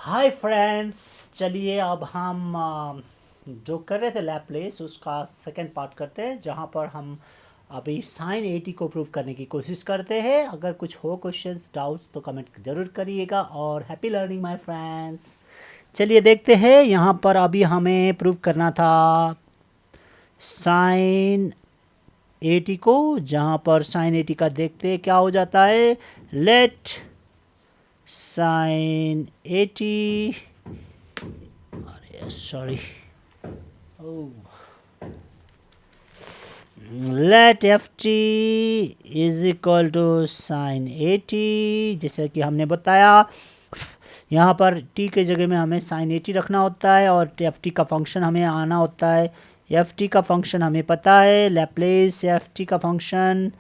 Hi friends, चलिए अब हम जो कर रहे थे लैब प्लेस उसका सेकंड पार्ट करते हैं, जहाँ पर हम अभी साइन 80 को प्रूव करने की कोशिश करते हैं। अगर कुछ हो क्वेश्चंस डाउट्स तो कमेंट ज़रूर करिएगा और हैप्पी लर्निंग माय फ्रेंड्स। चलिए देखते हैं। यहाँ पर अभी हमें प्रूव करना था साइन 80 को, जहाँ पर साइन 80 का देखते हैं क्या हो जाता है। Late sign 80, sorry, oh, let ft is equal to sin 80। जैसे कि हमने बताया यहाँ पर t के जगह में हमें sin 80 रखना होता है और ft का फंक्शन हमें आना होता है। ft का फंक्शन हमें पता है, लैप्लेस ft का फंक्शन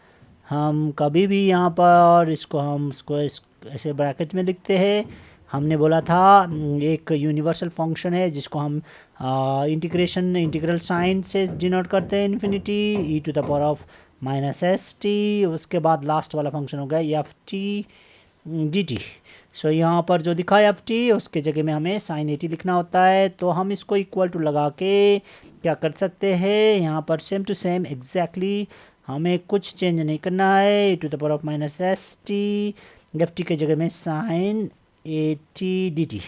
हम कभी भी यहाँ पर इसको ऐसे ब्रैकेट में लिखते हैं। हमने बोला था एक यूनिवर्सल फंक्शन है जिसको हम इंटीग्रल साइन से डिनोट करते हैं, infinity e to the power of minus s t. उसके बाद लास्ट वाला फंक्शन हो गया f t d t. So यहाँ पर जो दिखा है एफ टी, उसके जगह में हमें साइन 80 लिखना होता है। तो हम इसको इक्वल टू लगा के क्या कर सकते हैं, यहाँ पर सेम टू सेम एग्जैक्टली हमें कुछ चेंज नहीं करना है। E to the power of minus s t, f t के जगह में साइन 80 डी टी।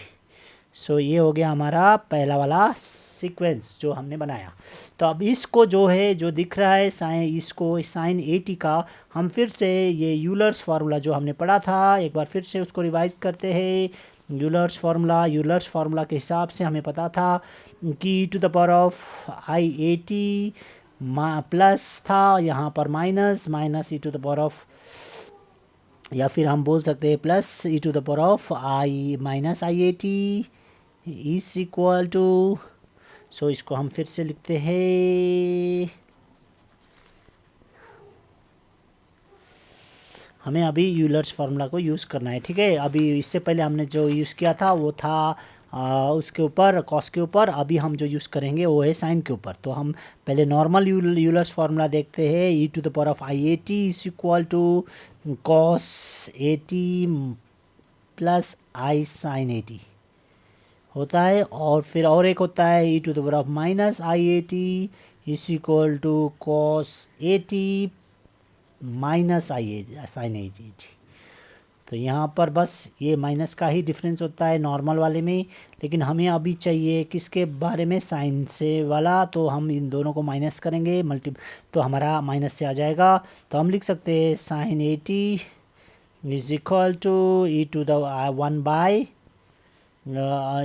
सो ये हो गया हमारा पहला वाला सीक्वेंस जो हमने बनाया। तो अब इसको जो है जो दिख रहा है इसको साइन 80 का हम फिर से ये यूलर्स फार्मूला जो हमने पढ़ा था एक बार फिर से उसको रिवाइज करते हैं। यूलर्स फार्मूला के हिसाब से हमें पता था कि e to the power of i 80 plus था, यहाँ पर minus e to the power of, या फिर हम बोल सकते हैं plus e to the power of i minus i 80 is equal to. So इसको हम फिर से लिखते हैं। हमें अभी यूलर्स फार्मूला को यूज़ करना है, ठीक है। अभी इससे पहले हमने जो यूज़ किया था वो था उसके ऊपर कॉस के ऊपर। अभी हम जो यूज़ करेंगे वो है साइन के ऊपर। तो हम पहले नॉर्मल यूलर्स फार्मूला देखते हैं। E to the power of i 80 is equal to cos 80 plus i sine 80 होता है। और फिर और एक होता है e to the power of minus i 80 is equal to cos 80 minus i sine 80। तो यहाँ पर बस ये माइनस का ही डिफरेंस होता है नॉर्मल वाले में, लेकिन हमें अभी चाहिए किसके बारे में, साइन से वाला। तो हम इन दोनों को माइनस करेंगे तो हमारा माइनस से आ जाएगा। तो हम लिख सकते हैं sine 80 is equal to e to the 1 by,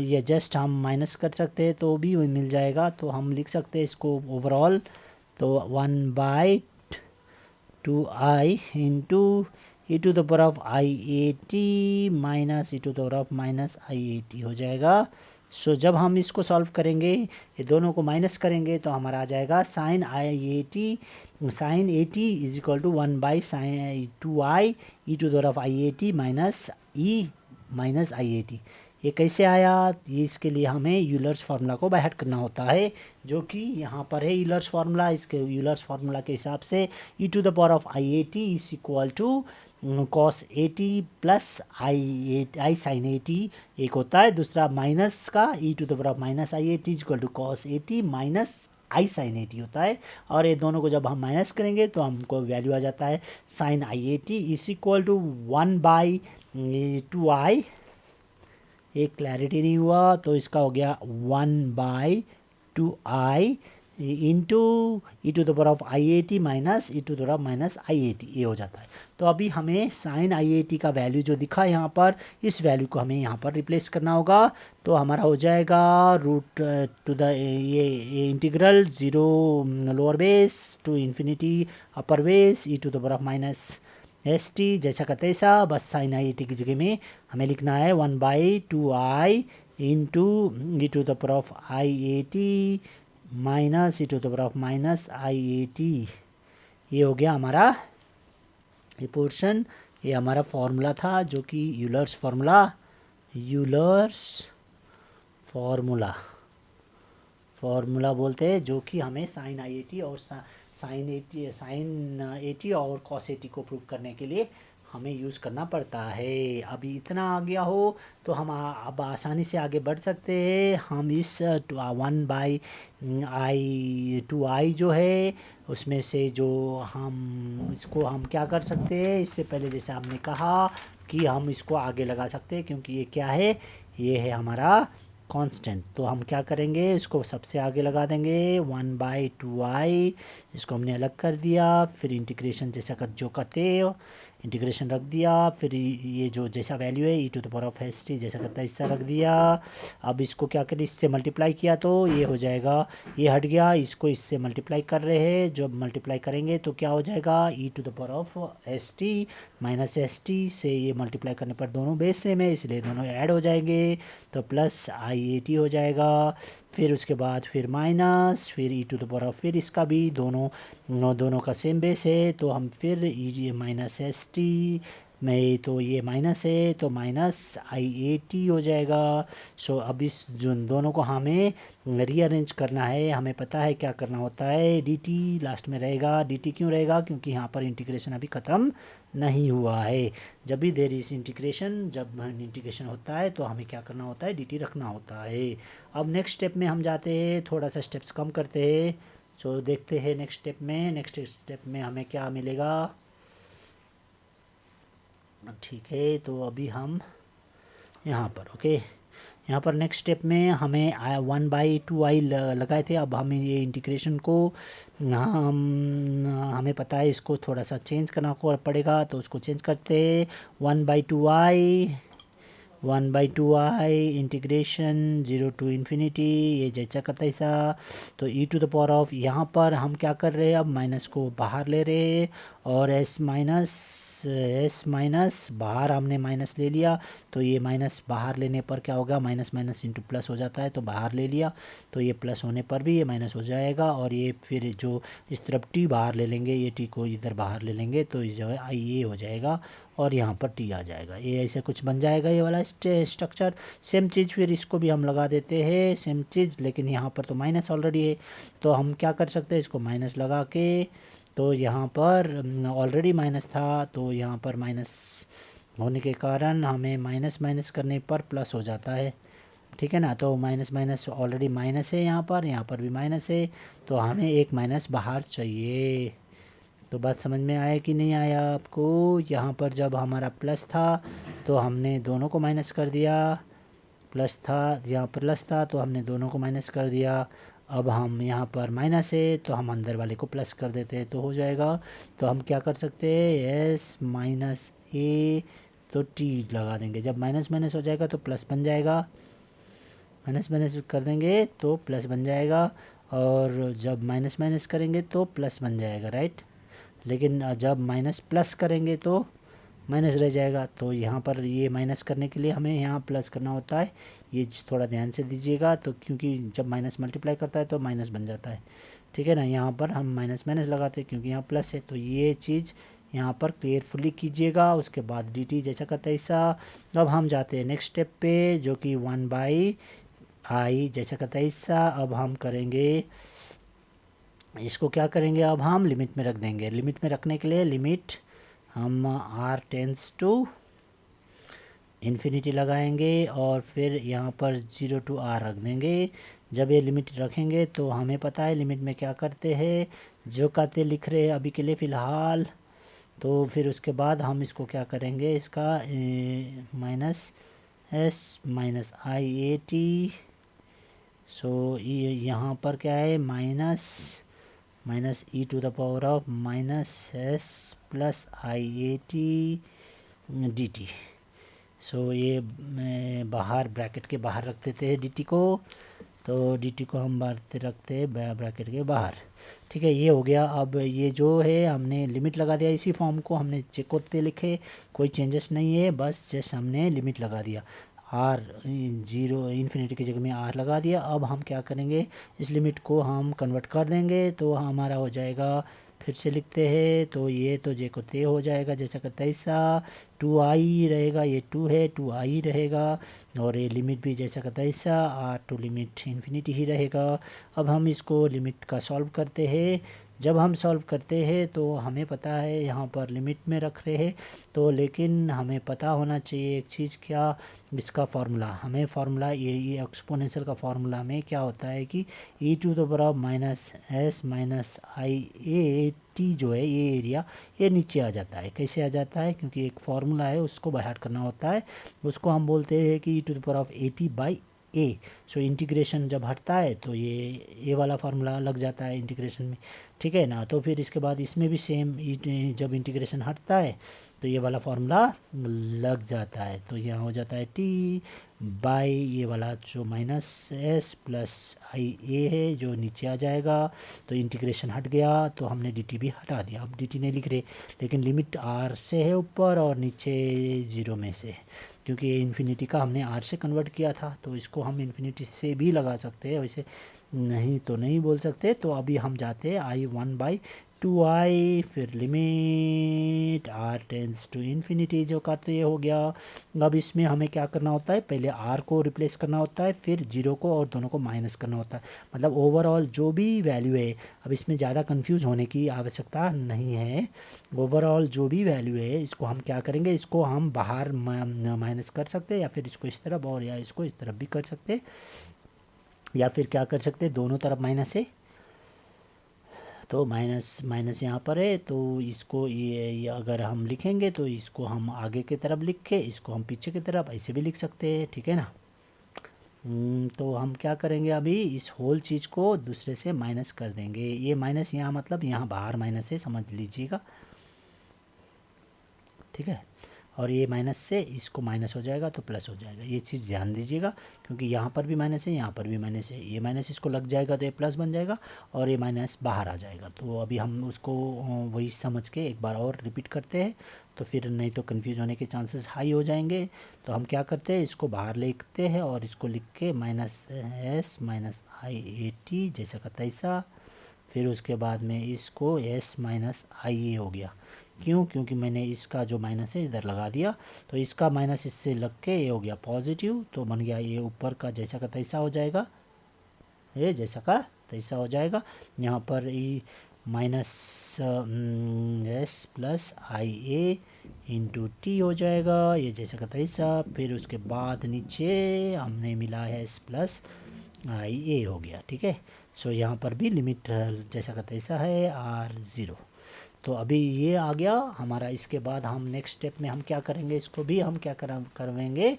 ये जस्ट हम माइनस कर सकते हैं तो भी मिल जाएगा। तो हम लिख सकते हैं इसको ओवरऑल, तो 1 by 2 i into e to the power of i 80 minus e to the power of minus i 80 हो जाएगा। सो जब हम इसको सॉल्व करेंगे, ये दोनों को माइनस करेंगे, तो हमारा आ जाएगा sine i 80 is equal to 1 by sine 2 i e to the power of i 80 minus i 80। ये कैसे आया, ये इसके लिए हमें यूलर्स फार्मूला को बाय हार्ट करना होता है, जो कि यहाँ पर है यूलर्स फार्मूला। इसके यूलर्स फार्मूला के हिसाब से e to the power of i 80 is equal to cos 80 plus i sine 80 एक होता है, दूसरा माइनस का e to the power of minus i 80 is equal to cos 80 minus i sine 80 होता है। और ये दोनों को जब हम माइनस करेंगे तो हमको वैल्यू आ जाता है sine i 80 is equal to 1 by 2 i. एक क्लैरिटी नहीं हुआ तो इसका हो गया 1 by 2 i into e to the power of i 80 minus e to the power of minus i 80, ये हो जाता है। तो अभी हमें साइन आई 80 का वैल्यू जो दिखा है यहाँ पर, इस वैल्यू को हमें यहाँ पर रिप्लेस करना होगा। तो हमारा हो जाएगा रूट टू द ये integral 0 lower base to infinity upper base e to the power of minus s t, जैसा का तैसा। बस साइन आई 80 की जगह में हमें लिखना है 1 by 2 i into e to the power of i 80 minus e to the power of minus i 80। ये हो गया हमारा ये पोर्शन। ये हमारा फॉर्मूला था जो कि यूलर्स फार्मूला बोलते हैं, जो कि हमें साइन आई 80 और साइन 80 और कॉस 80 को प्रूव करने के लिए हमें यूज़ करना पड़ता है। अभी इतना आ गया हो तो हम अब आसानी से आगे बढ़ सकते हैं। हम इस 1/i जो है उसमें से जो हम इसको हम क्या कर सकते हैं, इससे पहले जैसे हमने कहा कि हम इसको आगे लगा सकते हैं, क्योंकि ये क्या है, ये है हमारा कांस्टेंट। तो हम क्या करेंगे, इसको सबसे आगे लगा देंगे 1/2i, इसको हमने अलग कर दिया। फिर इंटीग्रेशन जैसा कर जो करते हो इंटीग्रेशन रख दिया। फिर ये जो जैसा वैल्यू है e⁻st जैसा करता है इससे रख दिया। अब इसको क्या करें, इससे मल्टीप्लाई किया तो ये हो जाएगा, ये हट गया, इसको इससे मल्टीप्लाई कर रहे हैं। जब मल्टीप्लाई करेंगे तो क्या हो जाएगा, e⁻st माइनस st से ये मल्टीप्लाई करने पर दोनों बेस सेम है इसलिए दोनों ऐड हो जाएंगे, तो प्लस i80 हो जाएगा। फिर उसके बाद फिर माइनस फिर फिर इसका भी दोनों का सेम बेस है, तो हम फिर माइनस एस टी में, तो ये माइनस है तो माइनस i80 हो जाएगा। सो अब इस जो दोनों को हमें रीअरेंज करना है, हमें पता है क्या करना होता है, dt लास्ट में रहेगा। dt क्यों रहेगा, क्योंकि यहाँ पर इंटीग्रेशन अभी ख़त्म नहीं हुआ है। जब भी देर इज इंटीग्रेशन, जब इंटीग्रेशन होता है तो हमें क्या करना होता है, dt रखना होता है। अब नेक्स्ट स्टेप में हम जाते हैं, थोड़ा सा स्टेप्स कम करते हैं। सो देखते हैं नेक्स्ट स्टेप में हमें क्या मिलेगा। ठीक है, तो अभी हम यहाँ पर ओके, यहाँ पर नेक्स्ट स्टेप में हमें 1/2i लगाए थे। अब हमें ये इंटीग्रेशन को हमें पता है इसको थोड़ा सा चेंज करना पड़ेगा, तो उसको चेंज करते 1/2i इंटीग्रेशन 0 टू इन्फिनिटी, ये जैसा करता है ऐसा। तो e⁻, यहाँ पर हम क्या कर रहे हैं, अब माइनस को बाहर ले रहे हैं, और s माइनस बाहर हमने माइनस ले लिया, तो ये माइनस बाहर लेने पर क्या होगा, माइनस माइनस इंटू प्लस हो जाता है, तो बाहर ले लिया तो ये प्लस होने पर भी ये माइनस हो जाएगा। और ये फिर जो इस तरफ t बाहर ले लेंगे, ये t को इधर बाहर ले लेंगे, तो जो है ये हो जाएगा और यहाँ पर t आ जाएगा। ये ऐसे कुछ बन जाएगा ये वाला स्ट्रक्चर। सेम चीज़ फिर इसको भी हम लगा देते हैं, सेम चीज़, लेकिन यहाँ पर तो माइनस ऑलरेडी है, तो हम क्या कर सकते हैं, इसको माइनस लगा के, तो यहाँ पर ऑलरेडी माइनस था, तो यहाँ पर माइनस होने के कारण हमें माइनस माइनस करने पर प्लस हो जाता है, ठीक है ना। तो माइनस माइनस ऑलरेडी माइनस है, यहाँ पर भी माइनस है, तो हमें एक माइनस बाहर चाहिए। तो बात समझ में आया कि नहीं आया आपको। यहाँ पर जब हमारा प्लस था तो हमने दोनों को माइनस कर दिया, प्लस था यहाँ पर प्लस था तो हमने दोनों को माइनस कर दिया। अब हम यहाँ पर माइनस है तो हम अंदर वाले को प्लस कर देते हैं तो हो जाएगा। तो हम क्या कर सकते हैं, s माइनस a, तो t लगा देंगे। जब माइनस माइनस हो जाएगा तो प्लस बन जाएगा, माइनस माइनस कर देंगे तो प्लस बन जाएगा, और जब माइनस माइनस करेंगे तो प्लस बन जाएगा, राइट। लेकिन जब माइनस प्लस करेंगे तो माइनस रह जाएगा। तो यहाँ पर ये माइनस करने के लिए हमें यहाँ प्लस करना होता है, ये थोड़ा ध्यान से दीजिएगा। तो क्योंकि जब माइनस मल्टीप्लाई करता है तो माइनस बन जाता है, ठीक है ना। यहाँ पर हम माइनस माइनस लगाते हैं क्योंकि यहाँ प्लस है, तो ये चीज़ यहाँ पर क्लियरफुली कीजिएगा। उसके बाद dt जैसा करता है ऐसा। अब हम जाते हैं नेक्स्ट स्टेप पे, जो कि 1/i जैसा करता है ऐसा। अब हम करेंगे इसको, क्या करेंगे, अब हम लिमिट में रख देंगे। लिमिट में रखने के लिए लिमिट हम r टेंड्स टू इन्फिनिटी लगाएंगे, और फिर यहाँ पर 0 टू r रख देंगे। जब ये लिमिट रखेंगे तो हमें पता है लिमिट में क्या करते हैं, जो कहते लिख रहे हैं अभी के लिए फ़िलहाल। तो फिर उसके बाद हम इसको क्या करेंगे, इसका माइनस s माइनस i80। सो यहाँ पर क्या है, minus e⁻ minus s plus i80 dt। सो ये बाहर ब्रैकेट के बाहर रख देते हैं dt को, तो dt को हम रखते हैं ब्रैकेट के बाहर, ठीक है। ये हो गया। अब ये जो है हमने लिमिट लगा दिया, इसी फॉर्म को हमने चेक होते लिखे, कोई चेंजेस नहीं है, बस जस्ट हमने लिमिट लगा दिया, r 0 इन्फिनिटी की जगह में r लगा दिया। अब हम क्या करेंगे, इस लिमिट को हम कन्वर्ट कर देंगे, तो हमारा हो जाएगा, फिर से लिखते हैं, तो ये तो जे को ते हो जाएगा जैसा करता है ऐसा। 2i रहेगा, ये 2 है 2i रहेगा, और ये लिमिट भी जैसा करता है ऐसा r टू लिमिट इन्फिनिटी ही रहेगा। अब हम इसको लिमिट का सॉल्व करते हैं, जब हम सॉल्व करते हैं तो हमें पता है यहाँ पर लिमिट में रख रहे हैं, तो लेकिन हमें पता होना चाहिए एक चीज़, क्या इसका फार्मूला, हमें फार्मूला ये एक्सपोनेंशियल का फार्मूला में क्या होता है कि e to the power minus s minus i a t जो है ये एरिया ये नीचे आ जाता है। कैसे आ जाता है, क्योंकि एक फार्मूला है उसको बाय हार्ट करना होता है, उसको हम बोलते हैं कि e to the power of a t by a. So integration जब हटता है तो ये वाला फार्मूला लग जाता है इंटीग्रेशन में, ठीक है ना। तो फिर इसके बाद इसमें भी सेम, जब इंटीग्रेशन हटता है तो ये वाला फार्मूला लग जाता है, तो यहाँ हो जाता है टी बाई ये वाला जो माइनस एस प्लस आई ए है जो नीचे आ जाएगा। तो इंटीग्रेशन हट गया तो हमने डी टी भी हटा दिया, अब डी टी नहीं लिख रहे, लेकिन लिमिट आर से है ऊपर और नीचे ज़ीरो में से, क्योंकि ये इन्फिनिटी का हमने आर से कन्वर्ट किया था, तो इसको हम इन्फिनिटी से भी लगा सकते हैं, वैसे नहीं तो नहीं बोल सकते। तो अभी हम जाते हैं i one by two i, फिर limit r tends to infinity जो का, तो ये हो गया। अब इसमें हमें क्या करना होता है, पहले आर को रिप्लेस करना होता है, फिर जीरो को और दोनों को माइनस करना होता है, मतलब ओवरऑल जो भी वैल्यू है, अब इसमें ज़्यादा कंफ्यूज होने की आवश्यकता नहीं है। ओवरऑल जो भी वैल्यू है इसको हम क्या करेंगे, इसको हम बाहर माइनस कर सकते हैं, या फिर इसको इस तरफ और या इसको इस तरफ भी कर सकते हैं, या फिर क्या कर सकते हैं दोनों तरफ माइनस है, तो माइनस माइनस यहाँ पर है, तो इसको ये अगर हम लिखेंगे तो इसको हम आगे की तरफ लिख के इसको हम पीछे की तरफ ऐसे भी लिख सकते हैं, ठीक है ना। तो हम क्या करेंगे, अभी इस होल चीज़ को दूसरे से माइनस कर देंगे, ये माइनस यहाँ मतलब यहाँ बाहर माइनस है, समझ लीजिएगा, ठीक है। और ये माइनस से इसको माइनस हो जाएगा तो प्लस हो जाएगा, ये चीज़ ध्यान दीजिएगा, क्योंकि यहाँ पर भी माइनस है यहाँ पर भी माइनस है, ये माइनस इसको लग जाएगा तो ये प्लस बन जाएगा और ये माइनस बाहर आ जाएगा। तो अभी हम उसको वही समझ के एक बार और रिपीट करते हैं, तो फिर नहीं तो कन्फ्यूज होने के चांसेस हाई हो जाएंगे। तो हम क्या करते हैं, इसको बाहर लिखते हैं और इसको लिख के minus s minus i a T जैसा का तैसा, फिर उसके बाद में इसको एस माइनस आई ए हो गया। क्यों, क्योंकि मैंने इसका जो माइनस है इधर लगा दिया, तो इसका माइनस इससे लग के ये हो गया पॉजिटिव, तो बन गया ये ऊपर का जैसा का तैसा हो जाएगा, ये जैसा का तैसा हो जाएगा। यहाँ पर E minus s plus i a into T हो जाएगा, ये जैसा का तैसा, फिर उसके बाद नीचे हमने मिला है एस प्लस आई ए हो गया, ठीक है। सो यहाँ पर भी लिमिट जैसा का तैसा है आर ज़ीरो। तो अभी ये आ गया हमारा, इसके बाद हम नेक्स्ट स्टेप में हम क्या करेंगे, इसको भी हम क्या करवेंगे,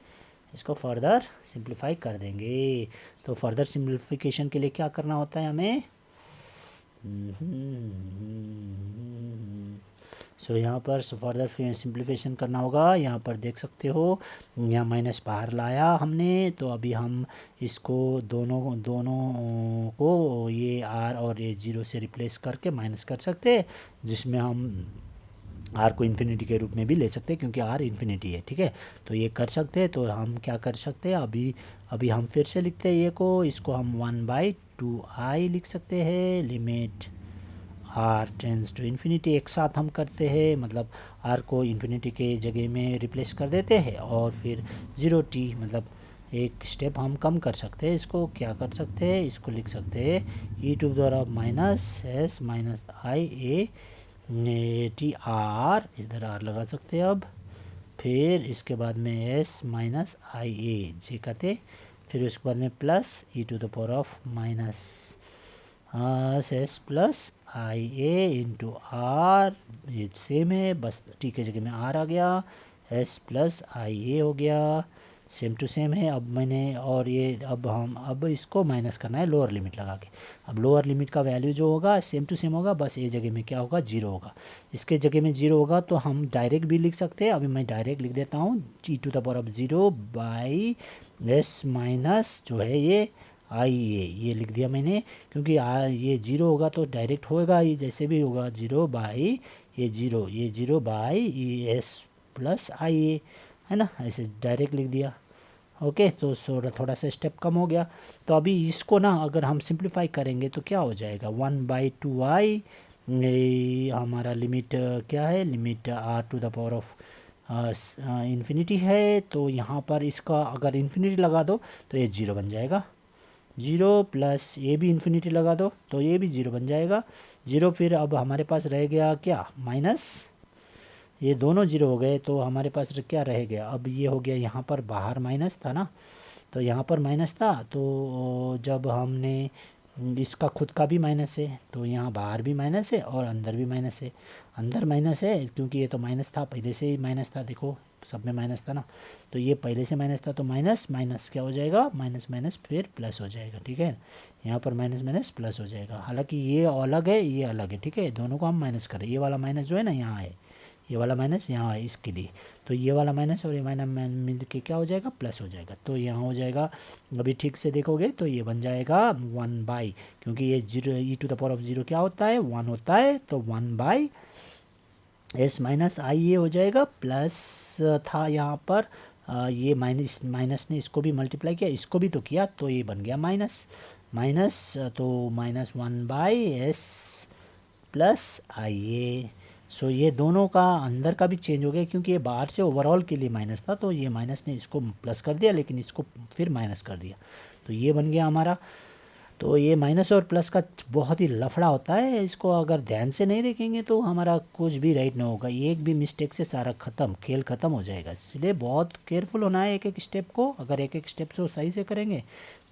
इसको फर्दर सिंप्लीफाई कर देंगे। तो फर्दर सिंप्लीफिकेशन के लिए क्या करना होता है हमें, सो यहाँ पर फर्दर सिंप्लीफिकेशन करना होगा। यहाँ पर देख सकते हो यहाँ माइनस बाहर लाया हमने, तो अभी हम इसको दोनों दोनों को ये आर और ये जीरो से रिप्लेस करके माइनस कर सकते हैं, जिसमें हम आर को इन्फिनिटी के रूप में भी ले सकते हैं, क्योंकि आर इन्फिनिटी है, ठीक है। तो ये कर सकते हैं, तो हम क्या कर सकते हैं, अभी हम फिर से लिखते हैं ये को, इसको हम वन बाई टू आई लिख सकते हैं, limit r tends to infinity एक साथ हम करते हैं, मतलब आर को इन्फिनिटी के जगह में रिप्लेस कर देते हैं, और फिर ज़ीरो टी, मतलब एक स्टेप हम कम कर सकते हैं, इसको क्या कर सकते हैं, इसको लिख सकते हैं e to the power of minus s minus i a t r, इधर आर लगा सकते हैं अब, फिर इसके बाद में एस माइनस आई ए जे कहते, फिर उसके बाद में plus e to the power of minus s plus i a into r, ये सेम है, बस टी के जगह में आर आ गया, एस प्लस आई ए हो गया, सेम टू सेम है। अब मैंने और ये अब इसको माइनस करना है लोअर लिमिट लगा के। अब लोअर लिमिट का वैल्यू जो होगा सेम टू सेम होगा, बस ये जगह में क्या होगा, जीरो होगा, इसके जगह में जीरो होगा, तो हम डायरेक्ट भी लिख सकते हैं। अभी मैं डायरेक्ट लिख देता हूँ, t to the power of zero by s minus जो है ये आई ये लिख दिया मैंने, क्योंकि ये जीरो होगा तो डायरेक्ट होगा, ये जैसे भी होगा जीरो बाई ये zero by S plus i ए, है ना, ऐसे डायरेक्ट लिख दिया। ओके, तो थोड़ा सा स्टेप कम हो गया। तो अभी इसको ना अगर हम सिंप्लीफाई करेंगे तो क्या हो जाएगा, वन बाई टू आई, हमारा लिमिट क्या है, limit r to the power of infinity है, तो यहाँ पर इसका अगर इन्फिनिटी लगा दो तो ये ज़ीरो बन जाएगा, जीरो प्लस ये भी इन्फिनिटी लगा दो तो ये भी जीरो बन जाएगा। जीरो फिर अब हमारे पास रह गया क्या, माइनस। ये दोनों जीरो हो गए तो हमारे पास क्या रह गया, अब ये हो गया यहाँ पर बाहर माइनस था ना, तो यहाँ पर माइनस था तो जब हमने इसका खुद का भी माइनस है तो यहाँ बाहर भी माइनस है और अंदर भी माइनस है। अंदर माइनस है क्योंकि ये तो माइनस था, पहले से ही माइनस था, देखो सब में माइनस था ना, तो ये पहले से माइनस था तो माइनस माइनस क्या हो जाएगा, माइनस माइनस फिर प्लस हो जाएगा। ठीक है, यहाँ पर माइनस माइनस प्लस हो जाएगा। हालांकि ये अलग है ये अलग है, ठीक है, दोनों को हम माइनस करें। ये वाला माइनस जो है ना यहाँ है, ये वाला माइनस यहाँ है इसके लिए, तो ये वाला माइनस और ये माइनस मिल के क्या हो जाएगा, प्लस हो जाएगा। तो यहाँ हो जाएगा, अभी ठीक से देखोगे तो ये बन जाएगा 1/, क्योंकि ये जीरो e⁻0 क्या होता है, 1 होता है, तो 1/s माइनस आई ये हो जाएगा। प्लस था यहाँ पर ये माइनस माइनस ने इसको भी मल्टीप्लाई किया, इसको भी तो किया, तो ये बन गया माइनस माइनस, तो माइनस 1/s प्लस आई ए। सो ये दोनों का अंदर का भी चेंज हो गया, क्योंकि ये बाहर से ओवरऑल के लिए माइनस था, तो ये माइनस ने इसको प्लस कर दिया, लेकिन इसको फिर माइनस कर दिया, तो ये बन गया हमारा। तो ये माइनस और प्लस का बहुत ही लफड़ा होता है, इसको अगर ध्यान से नहीं देखेंगे तो हमारा कुछ भी राइट नहीं होगा, एक भी मिस्टेक से सारा खेल ख़त्म हो जाएगा। इसलिए बहुत केयरफुल होना है एक एक स्टेप को, अगर एक एक स्टेप को सही से करेंगे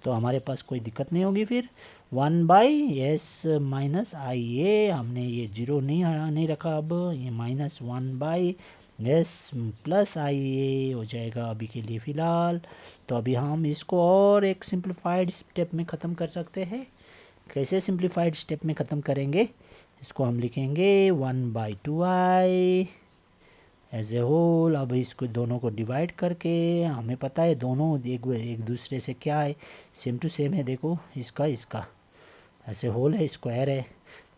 तो हमारे पास कोई दिक्कत नहीं होगी। फिर 1/s माइनस आई ए, हमने ये जीरो नहीं रखा, अब ये माइनस 1/s प्लस आई ए हो जाएगा अभी के लिए फ़िलहाल। तो अभी हम इसको और एक सिंप्लीफाइड स्टेप में ख़त्म कर सकते हैं। कैसे सिंप्लीफाइड स्टेप में ख़त्म करेंगे, इसको हम लिखेंगे 1/2i एज ए होल। अब इसको दोनों को डिवाइड करके हमें पता है दोनों एक दूसरे से क्या है, सेम टू सेम है। देखो इसका ऐसे होल है, स्क्वायर है,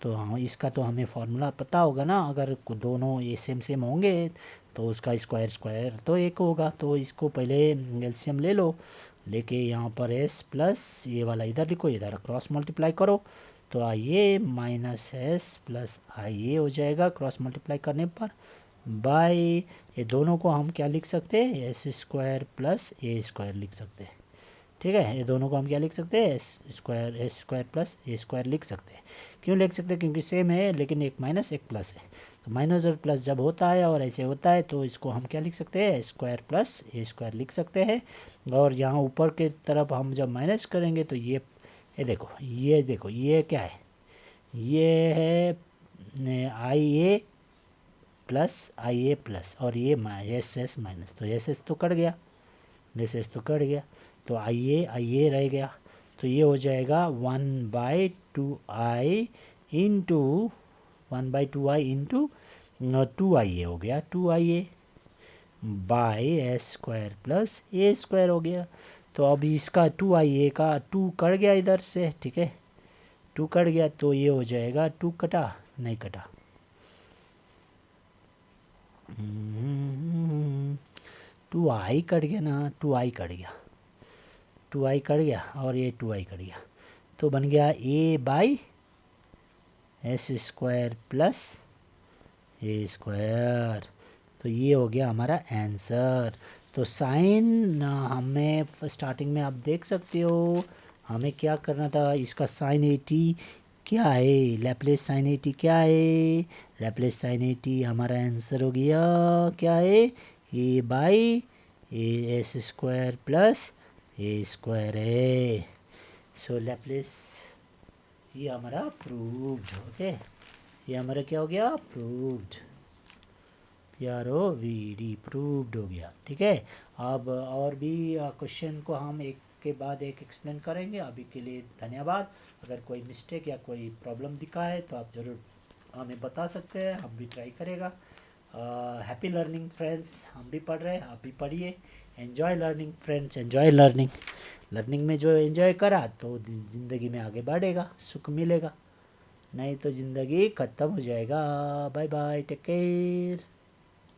तो हाँ इसका तो हमें फार्मूला पता होगा ना, अगर दोनों ये सेम सेम होंगे तो उसका स्क्वायर स्क्वायर तो एक होगा। तो इसको पहले एलसीएम ले लो, लेके यहाँ पर s प्लस ये वाला इधर लिखो, इधर क्रॉस मल्टीप्लाई करो, तो आइए माइनस एस प्लस आई ए हो जाएगा क्रॉस मल्टीप्लाई करने पर, बाय ये दोनों को हम क्या लिख सकते हैं, एस स्क्वायर प्लस ए स्क्वायर लिख सकते हैं। ठीक है, ये दोनों को हम क्या लिख सकते हैं, एस स्क्वायर प्लस ए स्क्वायर लिख सकते हैं। क्यों लिख सकते हैं, क्योंकि सेम है, लेकिन एक माइनस एक प्लस है, तो माइनस और प्लस जब होता है और ऐसे होता है तो इसको हम क्या लिख सकते हैं, स्क्वायर प्लस ए स्क्वायर लिख सकते हैं। और यहाँ ऊपर के तरफ हम जब माइनस करेंगे तो ये देखो ये क्या है, ये है आई ए प्लस और ये एस एस माइनस, तो एस एस तो कट गया, तो आई ए रह गया, तो ये हो जाएगा 1/2i इंटू 2i ए हो गया, 2i A by S square plus A square हो गया। तो अब इसका 2i ए का 2 कट गया इधर से, ठीक है, 2 कट गया, तो ये हो जाएगा 2 कटा नहीं कटा 2i कट गया ना, 2i कट गया और ये 2i कट गया, तो बन गया a/s स्क्वायर प्लस ए स्क्वायर। तो ये हो गया हमारा आंसर। तो साइन हमें स्टार्टिंग में आप देख सकते हो हमें क्या करना था, इसका साइन 80 क्या है, लैप्लेस साइन 80 क्या है, लैप्लेस साइन 80 हमारा आंसर हो गया क्या है, a/s स्क्वायर प्लस ए स्क्वायर है। सो लैप्लेस ये हमारा प्रूव्ड, ओके, ये हमारा क्या हो गया, प्रूव्ड, PROVD प्रूव्ड हो गया। ठीक है, अब और भी क्वेश्चन को हम एक के बाद एक एक्सप्लेन करेंगे। अभी के लिए धन्यवाद। अगर कोई मिस्टेक या कोई प्रॉब्लम दिखा है तो आप ज़रूर हमें बता सकते हैं, हम भी ट्राई करेगा। हैप्पी लर्निंग फ्रेंड्स, हम भी पढ़ रहे हैं, आप भी पढ़िए। Enjoy learning friends, enjoy learning में जो एंजॉय करा तो ज़िंदगी में आगे बढ़ेगा, सुख मिलेगा, नहीं तो ज़िंदगी ख़त्म हो जाएगा। Bye bye, take care.